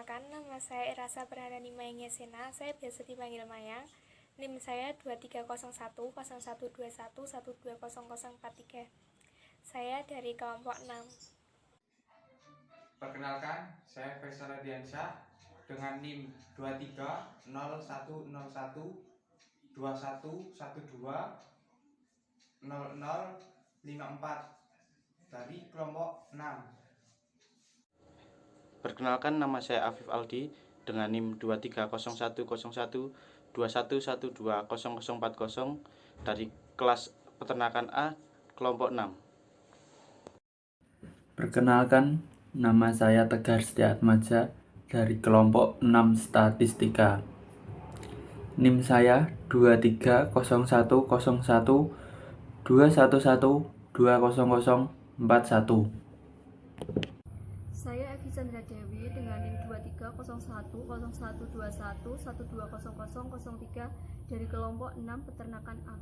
Perkenalkan, nama saya Irasa Berharani Mayang Yasena. Saya biasa dipanggil Mayang. NIM saya 2301 0121 120043. Saya dari kelompok 6. Perkenalkan, saya Faisal Radiansyah dengan NIM 23010121120054 dari kelompok 6. Perkenalkan, nama saya Afif Aldi dengan NIM 23010121120040 dari kelas peternakan A, kelompok 6. Perkenalkan, nama saya Tegar Setiatmaja dari kelompok 6 Statistika. NIM saya 23010121120041. Saya Evi Chandra Dewi dengan NIM 23010121120003 dari kelompok 6 peternakan A.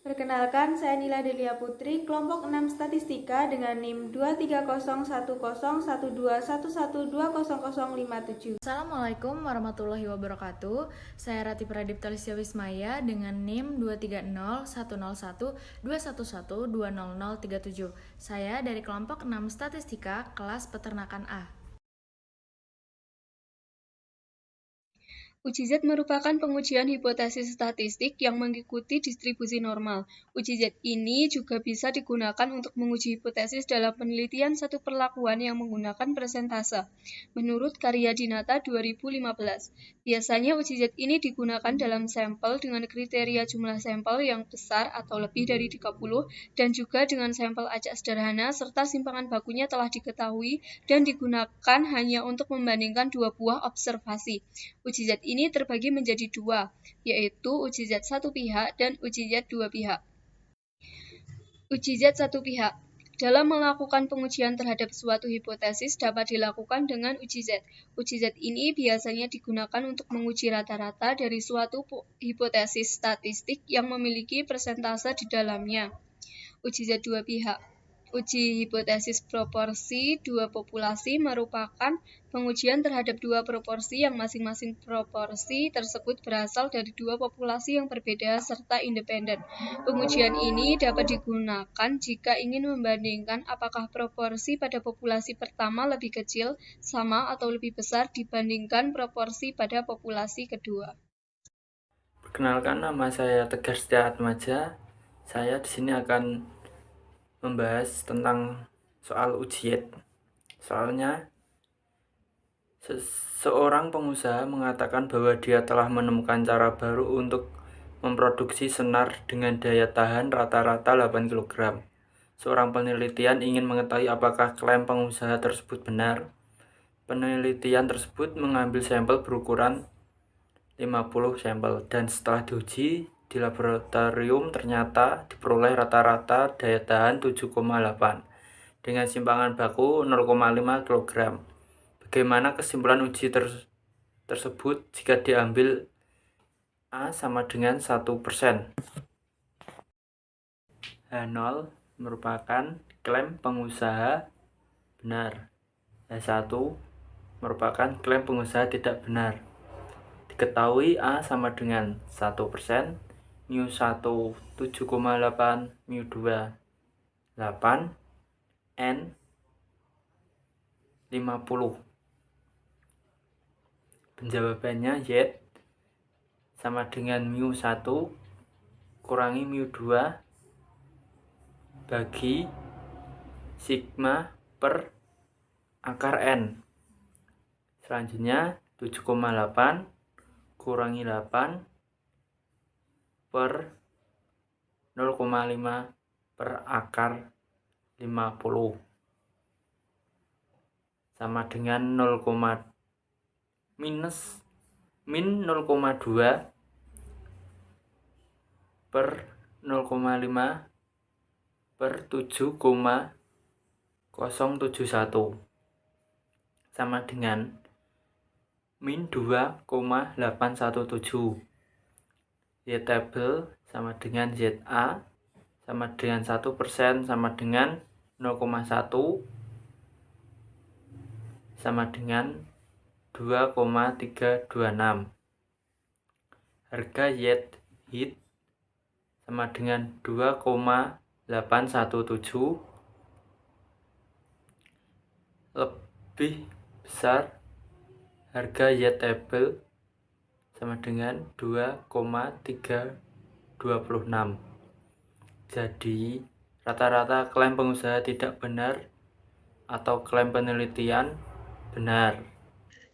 Perkenalkan, saya Nila Delia Putri, kelompok 6 Statistika dengan NIM 2301012111200057. Assalamualaikum warahmatullahi wabarakatuh. Saya Rati Pradipta Lisya Wismaya dengan NIM 2301012111200037. Saya dari kelompok 6 Statistika, kelas peternakan A. Uji Z merupakan pengujian hipotesis statistik yang mengikuti distribusi normal. Uji Z ini juga bisa digunakan untuk menguji hipotesis dalam penelitian satu perlakuan yang menggunakan persentase. Menurut karya Dinata 2015, biasanya uji Z ini digunakan dalam sampel dengan kriteria jumlah sampel yang besar atau lebih dari 30 dan juga dengan sampel acak sederhana serta simpangan bakunya telah diketahui dan digunakan hanya untuk membandingkan dua buah observasi. Uji Z ini terbagi menjadi dua, yaitu uji Z satu pihak dan uji Z dua pihak. Uji Z satu pihak. Dalam melakukan pengujian terhadap suatu hipotesis dapat dilakukan dengan uji Z. Uji Z ini biasanya digunakan untuk menguji rata-rata dari suatu hipotesis statistik yang memiliki persentase di dalamnya. Uji Z dua pihak. Uji hipotesis proporsi dua populasi merupakan pengujian terhadap dua proporsi yang masing-masing proporsi tersebut berasal dari dua populasi yang berbeda serta independen. Pengujian ini dapat digunakan jika ingin membandingkan apakah proporsi pada populasi pertama lebih kecil, sama, atau lebih besar dibandingkan proporsi pada populasi kedua. Perkenalkan, nama saya Tegar Setiatmaja. Saya di sini akan membahas tentang soal ujian. Soalnya, seorang pengusaha mengatakan bahwa dia telah menemukan cara baru untuk memproduksi senar dengan daya tahan rata-rata 8 kg. Seorang penelitian ingin mengetahui apakah klaim pengusaha tersebut benar. Penelitian tersebut mengambil sampel berukuran 50 sampel dan setelah diuji di laboratorium ternyata diperoleh rata-rata daya tahan 7,8 dengan simpangan baku 0,5 kg. Bagaimana kesimpulan uji tersebut jika diambil A sama dengan 1%? H0 merupakan klaim pengusaha benar. H1 merupakan klaim pengusaha tidak benar. Diketahui A sama dengan 1%, mu1 7,8, mu2 8, N 50. Penjawabannya Z sama dengan mu1 kurangi mu2 bagi sigma per akar N. Selanjutnya 7,8 kurangi 8 per 0,5 per akar 50 sama dengan min 0,2 per 0,5 per 7,071 sama dengan min 2,817. Y-table sama dengan ZA sama dengan 1% sama dengan 0,1 sama dengan 2,326. Harga Yet Hit sama dengan 2,817. Lebih besar harga Yetable sama dengan 2,326. Jadi rata-rata klaim pengusaha tidak benar atau klaim penelitian benar.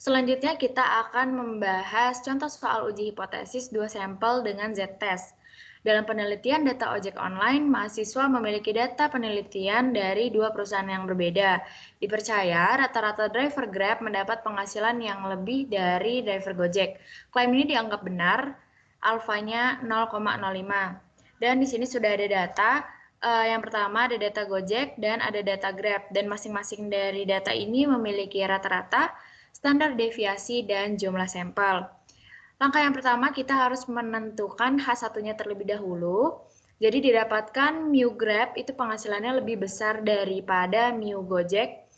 Selanjutnya kita akan membahas contoh soal uji hipotesis 2 sampel dengan Z-test. Dalam penelitian data ojek online, mahasiswa memiliki data penelitian dari 2 perusahaan yang berbeda. Dipercaya, rata-rata driver Grab mendapat penghasilan yang lebih dari driver Gojek. Klaim ini dianggap benar, alfanya 0,05. Dan di sini sudah ada data. Yang pertama ada data Gojek dan ada data Grab. Dan masing-masing dari data ini memiliki rata-rata, standar deviasi, dan jumlah sampel. Langkah yang pertama, kita harus menentukan H1-nya terlebih dahulu. Jadi didapatkan mu Grab itu penghasilannya lebih besar daripada mu Gojek.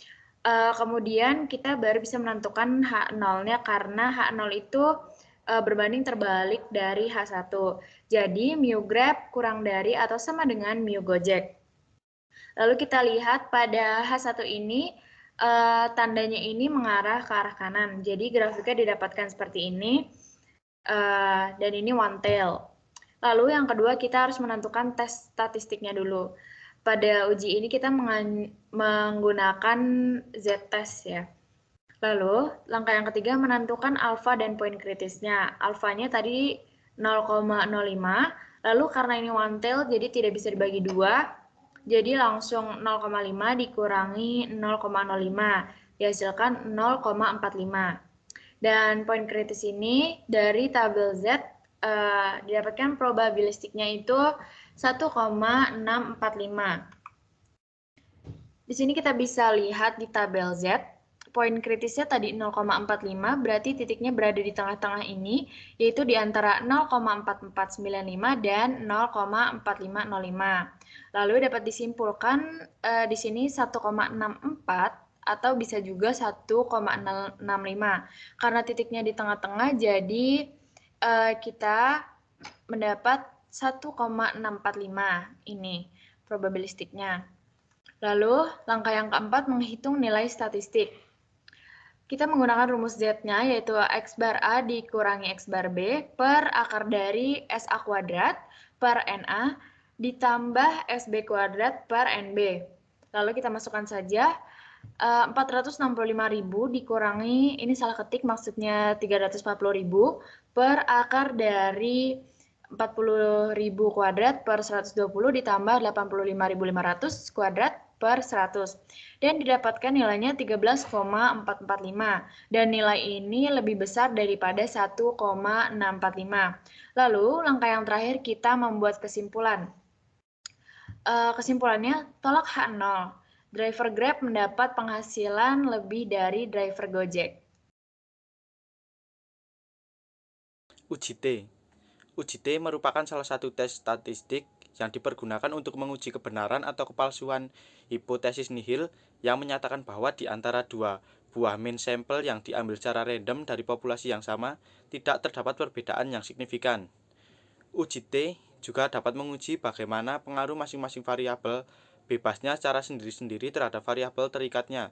Kemudian kita baru bisa menentukan H0-nya karena H0 itu berbanding terbalik dari H1. Jadi mu Grab kurang dari atau sama dengan mu Gojek. Lalu kita lihat pada H1 ini, tandanya ini mengarah ke arah kanan. Jadi grafiknya didapatkan seperti ini. Dan ini one tail. Lalu yang kedua kita harus menentukan tes statistiknya dulu. Pada uji ini kita menggunakan Z-test ya. Lalu langkah yang ketiga menentukan alfa dan poin kritisnya. Alfanya tadi 0,05. Lalu karena ini one tail jadi tidak bisa dibagi 2. Jadi langsung 0,5 dikurangi 0,05. Dihasilkan 0,45. Dan poin kritis ini dari tabel Z didapatkan probabilistiknya itu 1,645. Di sini kita bisa lihat di tabel Z, poin kritisnya tadi 0,45, berarti titiknya berada di tengah-tengah ini, yaitu di antara 0,4495 dan 0,4505. Lalu dapat disimpulkan di sini 1,64 atau bisa juga 1,65. Karena titiknya di tengah-tengah, jadi kita mendapat 1,645 ini probabilistiknya. Lalu, langkah yang keempat menghitung nilai statistik. Kita menggunakan rumus Z-nya, yaitu X bar A dikurangi X bar B per akar dari SA kuadrat per NA ditambah SB kuadrat per NB. Lalu kita masukkan saja 465.000 dikurangi, ini salah ketik maksudnya 340.000 per akar dari 40.000 kuadrat per 120 ditambah 85.500 kuadrat per 100. Dan didapatkan nilainya 13,445. Dan nilai ini lebih besar daripada 1,645. Lalu langkah yang terakhir kita membuat kesimpulan. Kesimpulannya tolak H0. Driver Grab mendapat penghasilan lebih dari driver Gojek. Uji T. Uji T merupakan salah satu tes statistik yang dipergunakan untuk menguji kebenaran atau kepalsuan hipotesis nihil yang menyatakan bahwa di antara dua buah mean sampel yang diambil secara random dari populasi yang sama tidak terdapat perbedaan yang signifikan. Uji T juga dapat menguji bagaimana pengaruh masing-masing variabel bebasnya secara sendiri-sendiri terhadap variabel terikatnya.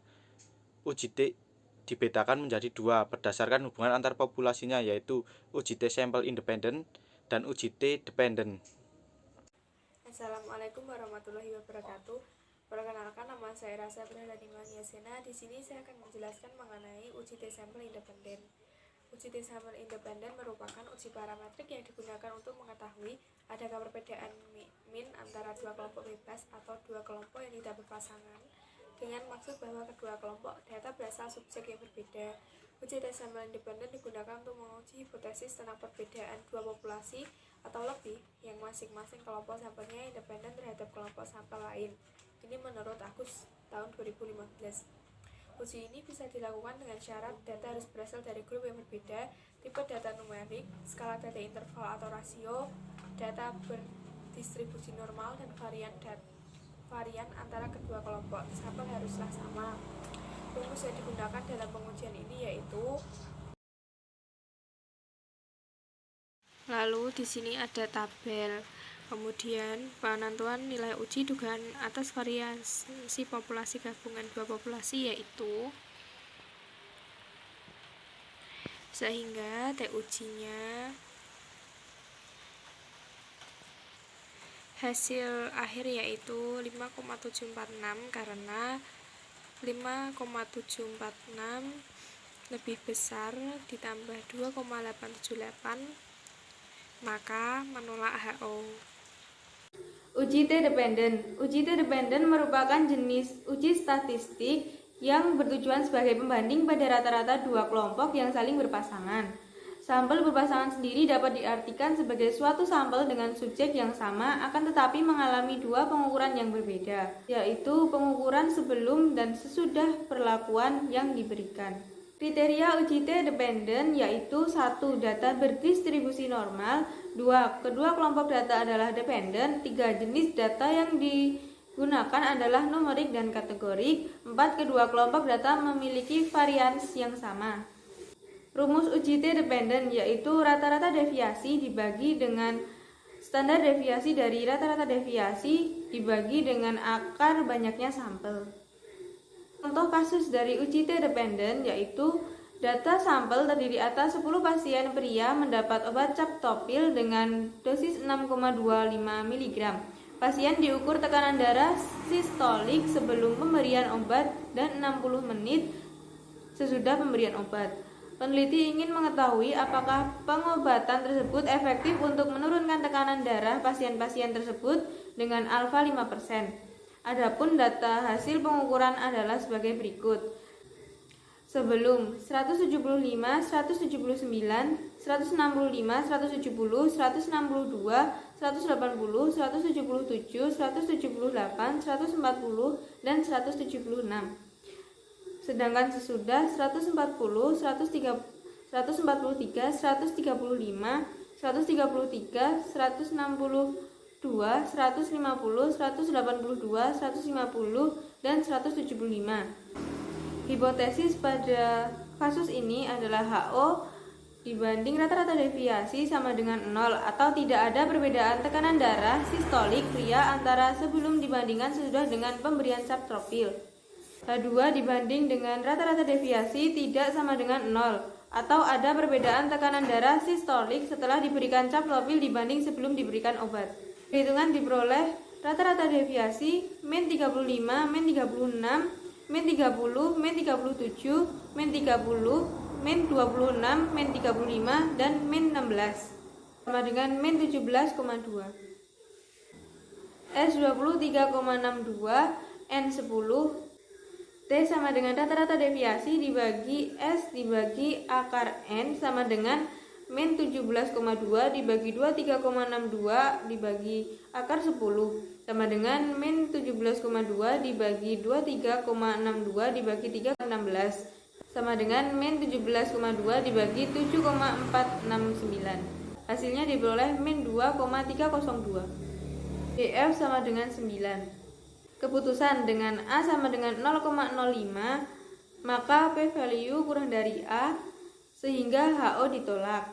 Uji T dibedakan menjadi 2 berdasarkan hubungan antar populasinya, yaitu uji T sampel independent dan uji T dependent. Assalamualaikum warahmatullahi wabarakatuh. Perkenalkan, nama saya Rasa Berhadani Mahyasena. Di sini saya akan menjelaskan mengenai uji T sampel independen. Uji T sampel independen merupakan uji parametrik yang digunakan untuk mengetahui adakah perbedaan min antara dua kelompok bebas atau dua kelompok yang tidak berpasangan, dengan maksud bahwa kedua kelompok data berasal subjek yang berbeda. Uji T sampel independen digunakan untuk menguji hipotesis tentang perbedaan dua populasi atau lebih yang masing-masing kelompok sampelnya independen terhadap kelompok sampel lain. Ini menurut Agus tahun 2015. Uji ini bisa dilakukan dengan syarat data harus berasal dari grup yang berbeda, tipe data numerik, skala data interval atau rasio, data berdistribusi normal, dan varian antara kedua kelompok sampel haruslah sama. Rumus yang digunakan dalam pengujian ini yaitu, lalu di sini ada tabel. Kemudian penentuan nilai uji dugaan atas variasi populasi gabungan dua populasi yaitu, sehingga T ujinya hasil akhir yaitu 5,746 karena 5,746 lebih besar ditambah 2,878 maka menolak HO. Uji T-dependen. Uji T-dependen merupakan jenis uji statistik yang bertujuan sebagai pembanding pada rata-rata dua kelompok yang saling berpasangan. Sampel berpasangan sendiri dapat diartikan sebagai suatu sampel dengan subjek yang sama akan tetapi mengalami dua pengukuran yang berbeda, yaitu pengukuran sebelum dan sesudah perlakuan yang diberikan. Kriteria uji T-dependen yaitu 1. Data berdistribusi normal, 2. Kedua kelompok data adalah dependen, 3. Jenis data yang digunakan adalah numerik dan kategorik, 4. Kedua kelompok data memiliki varians yang sama. Rumus uji T-dependen yaitu rata-rata deviasi dibagi dengan standar deviasi dari rata-rata deviasi dibagi dengan akar banyaknya sampel. Contoh kasus dari uji T-dependen yaitu data sampel terdiri atas 10 pasien pria mendapat obat captopil dengan dosis 6,25 mg. Pasien diukur tekanan darah sistolik sebelum pemberian obat dan 60 menit sesudah pemberian obat. Peneliti ingin mengetahui apakah pengobatan tersebut efektif untuk menurunkan tekanan darah pasien-pasien tersebut dengan alfa 5%. Adapun data hasil pengukuran adalah sebagai berikut. Sebelum 175, 179, 165, 170, 162, 180, 177, 178, 140, dan 176. Sedangkan sesudah 140, 143, 135, 133, 162, 150, 182, 150, dan 175. Hipotesis pada kasus ini adalah HO dibanding rata-rata deviasi sama dengan 0 atau tidak ada perbedaan tekanan darah sistolik pria antara sebelum dibandingkan sesudah dengan pemberian captopil. H2 dibanding dengan rata-rata deviasi tidak sama dengan 0 atau ada perbedaan tekanan darah sistolik setelah diberikan captopil dibanding sebelum diberikan obat. Perhitungan diperoleh rata-rata deviasi min 35, min 36, min 30, min 37, min 30, min 26, min 35, dan min 16 sama dengan min 17,2. S20 3,62, N10, T sama dengan rata-rata deviasi dibagi S dibagi akar N sama dengan min 17,2 dibagi 2 3,62 dibagi akar 10 sama dengan min 17,2 dibagi 2 3,62 dibagi 3,16 sama dengan min 17,2 dibagi 7,469. Hasilnya diperoleh min 2,302. DF sama dengan 9. Keputusan dengan A sama dengan 0,05 maka P-value kurang dari A sehingga HO ditolak.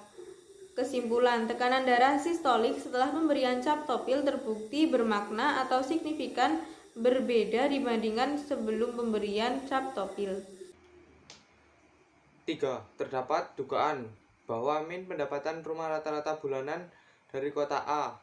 Kesimpulan, tekanan darah sistolik setelah pemberian captopil terbukti bermakna atau signifikan berbeda dibandingkan sebelum pemberian captopil. 3. Terdapat dugaan bahwa min pendapatan rumah rata-rata bulanan dari kota A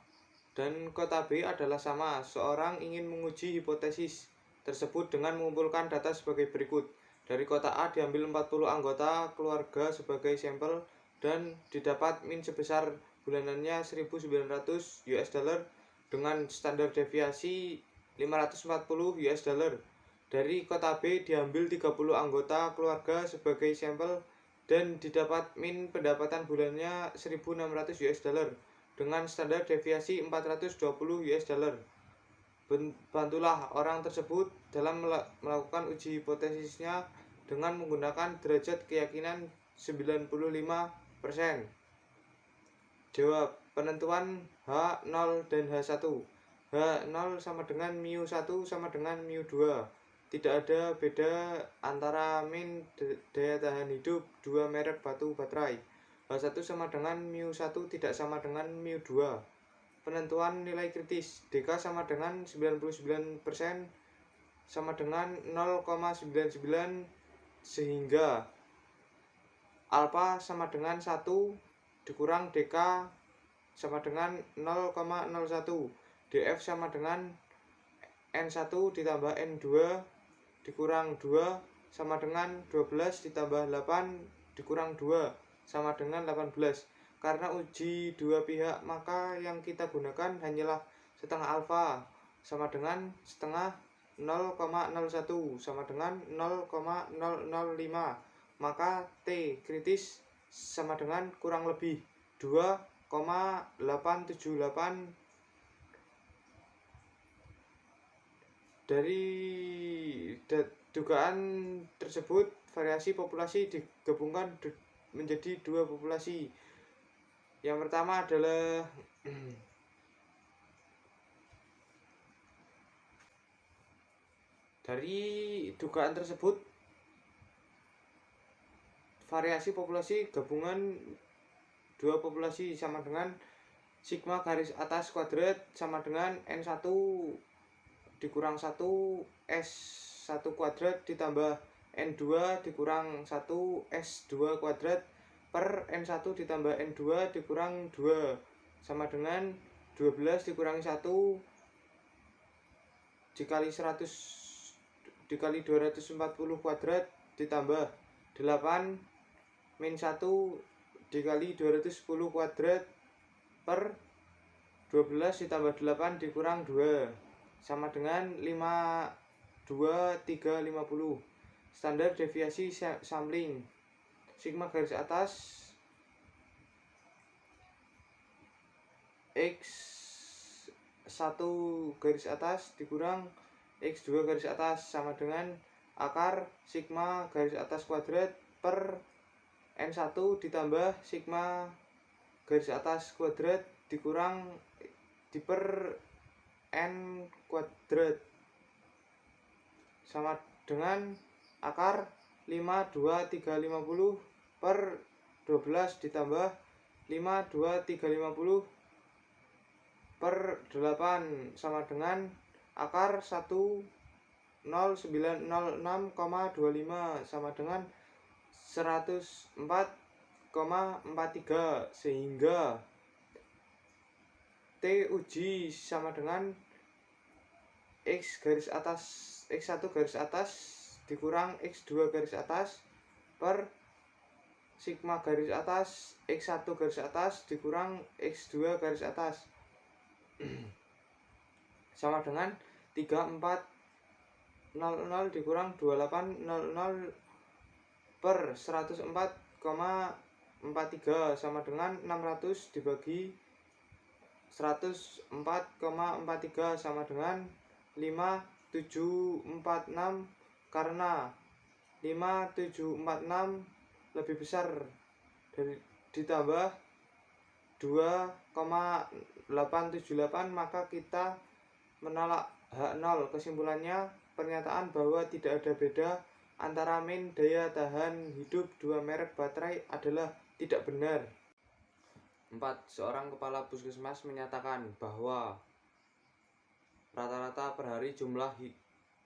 dan kota B adalah sama. Seorang ingin menguji hipotesis tersebut dengan mengumpulkan data sebagai berikut. Dari kota A diambil 40 anggota keluarga sebagai sampel dan didapat min sebesar bulanannya 1.900 US dollar dengan standar deviasi 540 US dollar. Dari kota B diambil 30 anggota keluarga sebagai sampel dan didapat min pendapatan bulannya 1.600 US dollar dengan standar deviasi 420 US dollar. Bantulah orang tersebut dalam melakukan uji hipotesisnya dengan menggunakan derajat keyakinan 95%. Jawab. Penentuan H0 dan H1. H0 sama dengan mu1 sama dengan mu2. tidak ada beda antara min daya tahan hidup dua merek batu baterai. H1 sama dengan μ1 tidak sama dengan μ2. Penentuan nilai kritis. dk sama dengan 99% sama dengan 0,99 sehingga alfa sama dengan 1 dikurang dk sama dengan 0,01. df sama dengan n1 ditambah n2 dikurang 2 sama dengan 12 ditambah 8 dikurang 2 sama dengan 18. Karena uji dua pihak, maka yang kita gunakan hanyalah setengah alfa sama dengan setengah 0,01 sama dengan 0,005. Maka T kritis sama dengan kurang lebih 2,878. Dari dugaan tersebut, variasi populasi digabungkan menjadi dua populasi. Yang pertama adalah dari dugaan tersebut, variasi populasi gabungan dua populasi sama dengan sigma garis atas kuadrat sama dengan n1 dikurang 1 S1 kuadrat ditambah N2 dikurang 1 S2 kuadrat per N1 ditambah N2 dikurang 2 sama dengan 12 dikurangi 1 dikali 100 dikali 240 kuadrat ditambah 8 min 1 dikali 210 kuadrat per 12 ditambah 8 dikurang 2 sama dengan 52350. Standar deviasi sampling sigma garis atas X1 garis atas dikurang X2 garis atas sama dengan akar sigma garis atas kuadrat per N1 ditambah sigma garis atas kuadrat dikurang diper N kuadrat sama dengan akar 52350 per 12 ditambah 52350 per 8 sama dengan akar 10906,25 sama dengan 104,43 sehingga T uji sama dengan X garis atas X1 garis atas dikurang X2 garis atas per sigma garis atas X1 garis atas dikurang X2 garis atas sama dengan 3400 dikurang 2800 per 104,43 sama dengan 600 dibagi 104,43 sama dengan 5746 karena 5746 lebih besar dari ditambah 2,878 maka kita menolak H0. Kesimpulannya, pernyataan bahwa tidak ada beda antara min daya tahan hidup dua merek baterai adalah tidak benar. 4. Seorang kepala puskesmas menyatakan bahwa rata-rata per hari jumlah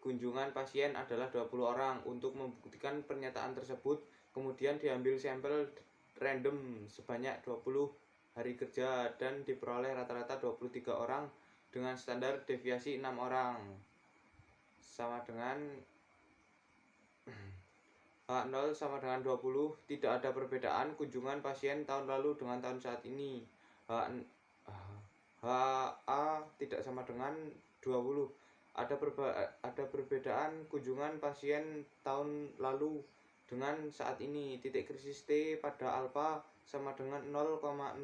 kunjungan pasien adalah 20 orang. Untuk membuktikan pernyataan tersebut, kemudian diambil sampel random sebanyak 20 hari kerja dan diperoleh rata-rata 23 orang dengan standar deviasi 6 orang sama dengan H0 sama dengan 20. Tidak ada perbedaan kunjungan pasien tahun lalu dengan tahun saat ini. HA tidak sama dengan 20. Ada perbedaan kunjungan pasien tahun lalu dengan saat ini. Titik krisis T pada alfa sama dengan 0,05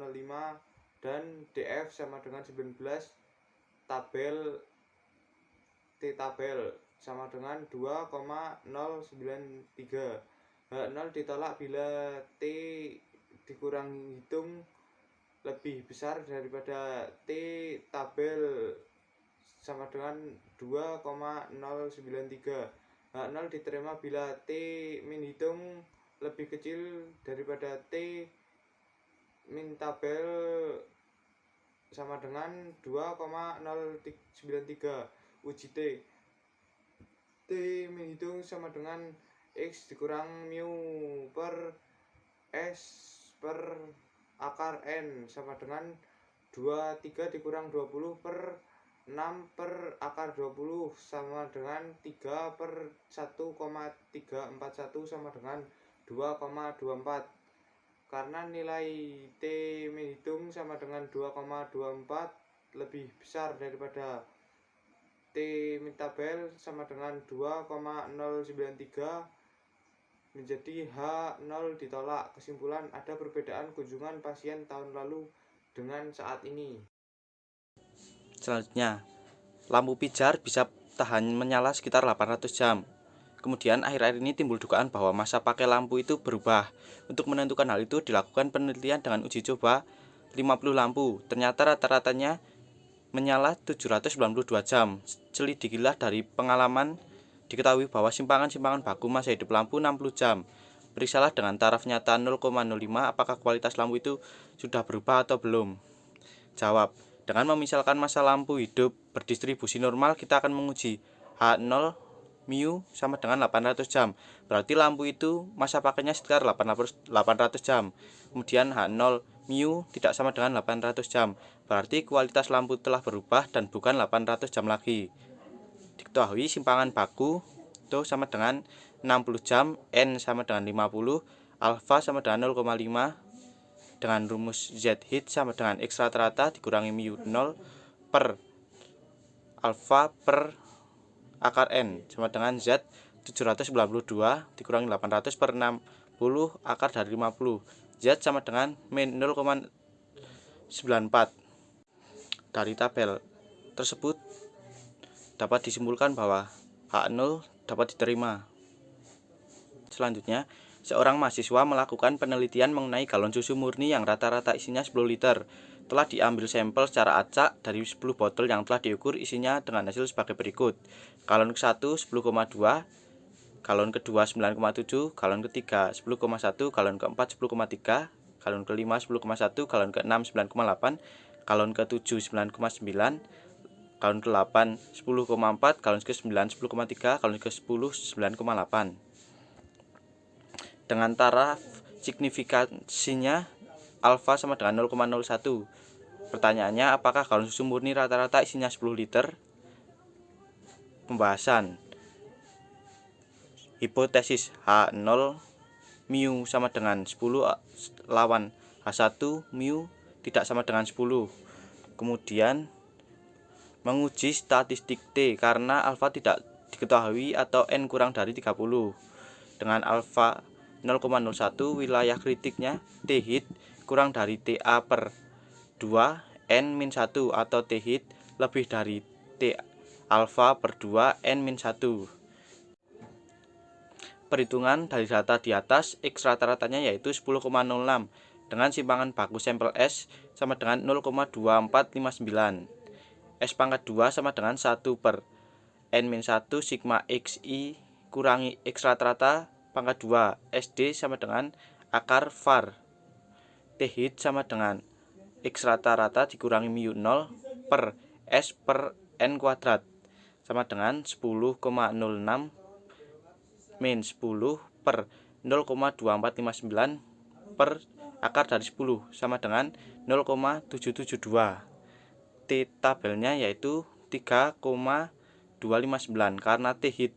dan DF sama dengan 19. Tabel T tabel sama dengan 2,093. H0 ditolak bila T dikurang hitung lebih besar daripada T tabel sama dengan 2,093. H0 diterima bila T min hitung lebih kecil daripada T min tabel sama dengan 2,093. Uji T. T min hitung sama dengan X dikurang mu per S per akar N sama dengan 23 dikurang 20 per 6 per akar 20 sama dengan 3 per 1,341 sama dengan 2,24. Karena nilai T min hitung sama dengan 2,24 lebih besar daripada T min tabel sama dengan 2,093, menjadi H0 ditolak. Kesimpulan, ada perbedaan kunjungan pasien tahun lalu dengan saat ini. Selanjutnya, lampu pijar bisa tahan menyala sekitar 800 jam. Kemudian akhir-akhir ini timbul dugaan bahwa masa pakai lampu itu berubah. Untuk menentukan hal itu dilakukan penelitian dengan uji coba 50 lampu. Ternyata rata-ratanya menyala 792 jam. Selidikilah dari pengalaman, diketahui bahwa simpangan-simpangan baku masa hidup lampu 60 jam. Periksalah dengan taraf nyata 0,05 apakah kualitas lampu itu sudah berubah atau belum. Jawab, dengan memisalkan masa lampu hidup berdistribusi normal, kita akan menguji H0 mu sama dengan 800 jam. Berarti lampu itu masa pakainya sekitar 800 jam. Kemudian H0 mu tidak sama dengan 800 jam. Berarti kualitas lampu telah berubah dan bukan 800 jam lagi. Diketahui simpangan baku itu sama dengan 60 jam, N sama dengan 50, alfa sama dengan 0,5, dengan rumus Z hit sama dengan X rata-rata dikurangi mu 0 per alfa per akar N sama dengan Z 792 dikurangi 800 per 60 akar dari 50. Z sama dengan min 0,94. Dari tabel tersebut dapat disimpulkan bahwa H0 dapat diterima. Selanjutnya, seorang mahasiswa melakukan penelitian mengenai galon susu murni yang rata-rata isinya 10 liter. Telah diambil sampel secara acak dari 10 botol yang telah diukur isinya dengan hasil sebagai berikut. Galon ke-1 10,2, galon kedua 9,7, galon ketiga 10,1, galon keempat 10,3, galon kelima 10,1, galon ke-6 9,8, galon ke-7 9,9, galon ke-8 10,4, galon ke-9 10,3, galon ke-10 9,8. Dengan taraf signifikansinya alfa sama dengan 0,01. Pertanyaannya, apakah galon susu murni rata-rata isinya 10 liter? Pembahasan. Hipotesis H0 mu sama dengan 10 lawan H1 mu tidak sama dengan 10. Kemudian menguji statistik T karena alfa tidak diketahui atau N kurang dari 30. Dengan alfa 0,01 wilayah kritiknya T hit kurang dari TA per 2 N-1 atau T hit lebih dari T alfa per 2 N-1. Perhitungan dari data di atas, X rata-ratanya yaitu 10,06 dengan simpangan baku sampel S sama dengan 0,2459. S pangkat 2 sama dengan 1 per N-1 sigma XI kurangi X rata-rata pangkat 2 SD sama dengan akar var. T hit sama dengan X rata-rata dikurangi mu 0 per S per N kuadrat sama dengan 10,06 min 10 per 0,2459 per akar dari 10 sama dengan 0,772. T tabelnya yaitu 3,259 karena T hit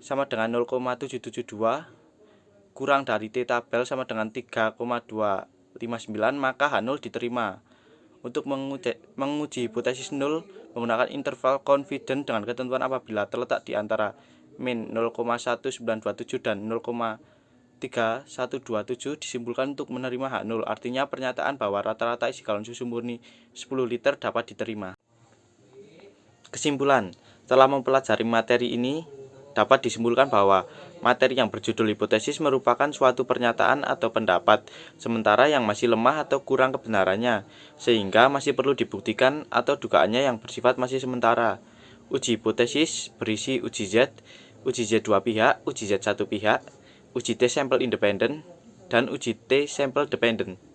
sama dengan 0,772 kurang dari T tabel sama dengan 3,259, maka H0 diterima. Untuk menguji hipotesis 0 menggunakan interval confidence dengan ketentuan apabila terletak di antara min 0,1927 dan 0,3127 disimpulkan untuk menerima H0. Artinya pernyataan bahwa rata-rata isi galon susu murni 10 liter dapat diterima. Kesimpulan, setelah mempelajari materi ini dapat disimpulkan bahwa materi yang berjudul hipotesis merupakan suatu pernyataan atau pendapat sementara yang masih lemah atau kurang kebenarannya, sehingga masih perlu dibuktikan atau dugaannya yang bersifat masih sementara. Uji hipotesis berisi uji Z, uji Z dua pihak, uji Z satu pihak, uji T sampel independen, dan uji T sampel dependent.